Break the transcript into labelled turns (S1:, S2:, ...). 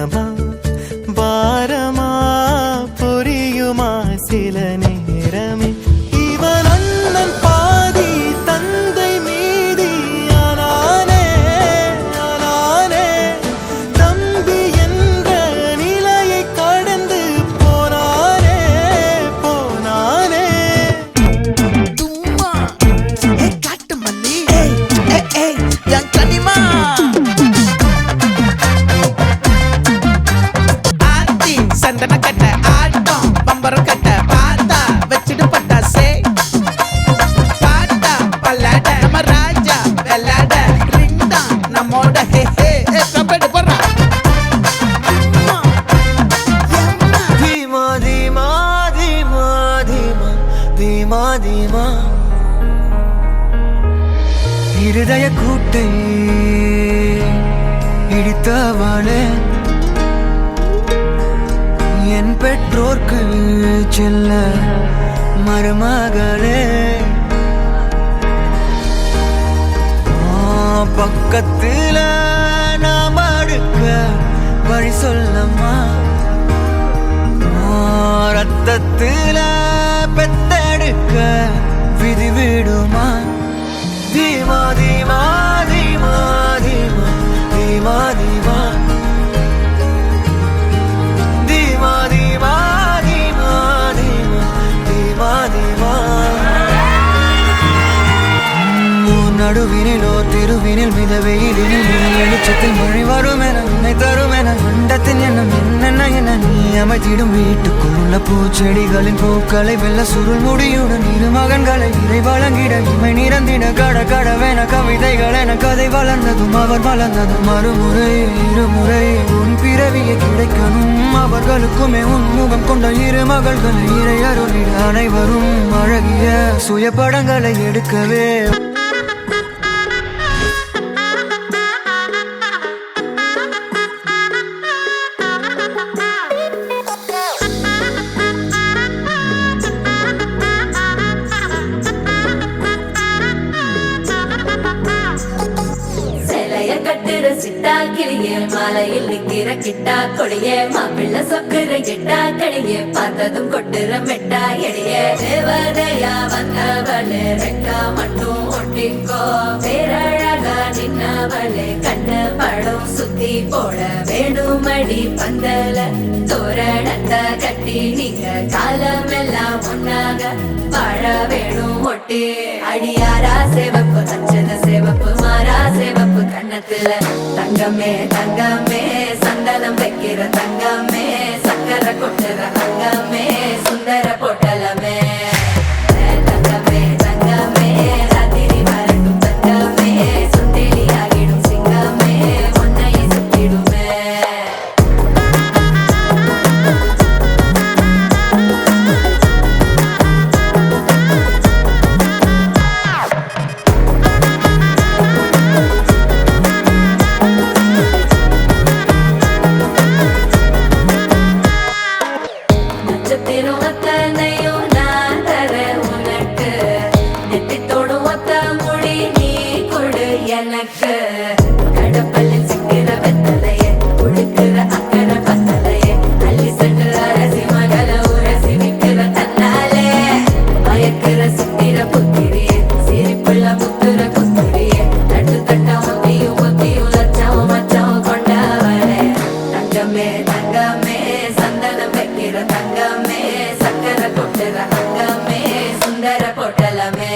S1: நேரமா பாரமா புரியுமா சில நேரமே இவன் அண்ணன் பாதி தந்தை மீதி ஆனானே ஆனானே தம்பி என்ற நிலையை கடந்து போனானே போனானே
S2: தும்மா காட்டு மல்லி என் கனிமா ஆத்தி சந்தன கட்ட ஆட்டம் பம்பரம் கட்ட பாத்தா வச்சிட்டு பட்டாசே பாட்டா பல்லாட நம்ம ராஜா வெள்ளாட ரிங் தான் நம்மோட ஹே ஹே கம்பெடு போடுறா
S1: धीमा धीमा धीमा धीमा धीमा धीमा இருதய கூட்டை இடித்தவளே என் பெற்றோர்க்கு செல்ல மருமகளே பக்கத்துல நாம் அடுக்க வழி சொல்லம்மா ரத்தத்துல பெத்தெடுக்க விதி விடுமா தீமா தீமா தீமா தீமா தீமா தீமா தீமா தீமா தீமா தீமா தீமா நடுவினிலோ திருவினில் மித வெயிலினில் வெளிச்சத்தில் மழை வரும் என உன்னை தரும் என மண்டத்தின் எண்ணம் என்னென்ன என நீ அமைத்திடும் வீட்டுக்குள்ள பூச்செடிகளின் பூக்களை வெல்ல சுருள் முடியுடன் இரு மகன்களை இறை வழங்கிட இமை நிறந்திட கட கடவென கவிதைகள் என கதை வளர்ந்ததும் அவர் வளர்ந்ததும் மறுமுறை இருமுறை உன் பிறவியை கிடைக்கணும் அவர்களுக்குமே உன் முகம் கொண்ட இரு மகள்களை இறை அருளிட அனைவரும் அழகிய சுய படங்களை எடுக்கவே
S3: சிட்டா கிளியே மாலையில் நிக்கிற கிட்டா கொடியே மாப்பிள்ள சொக்குற கிட்டா கடியே பார்த்ததும் கொட்டுற மெட்டா எடியே தேவதையா வந்தவளே ரெக்கா மட்டும் ஒட்டிக்கோ பேரழகா நின்னவளே கண்ணு படம் சுத்தி போட வேணுமடி பந்தல தோரணத்தை கட்டி நீங்க காலமெல்லாம் ஒன்னாக வாழ வேணும் ஒட்டி அடியாரா சேவப்பு அச்சத சேவப்பு மாறா சேவப்பு கண்ணத்துல தங்கமே தங்கமே சந்தனம் வைக்கிற தங்கமே சக்கரை கொட்டுற தங்கமே சுந்தர பொட்டலமே தங்கமே தங்கமே ராத்திரி வரட்டும் தங்கமே சுண்டெலி ஆகிடும் சிங்கமே ஒன்னை சுத்திடுமே எனக்கு கடப்பல்லில் சிக்கிற வெத்தலையே உடுக்கிற அக்கற பத்தலையே அள்ளி சென்று அரசி மகள உரசி விக்கிற தன்னாலே மயக்கிற சித்திர புத்திரியே சிரிப்புள்ள முத்துற குத்துரியே தட்டு தட்ட முத்தியும் லட்சம் மச்சம் கொண்டவளே தங்கமே தங்கமே சந்தனம் வைக்கிற தங்கமே சக்கரை கொட்டுற அங்கமே சுந்தர பொட்டலமே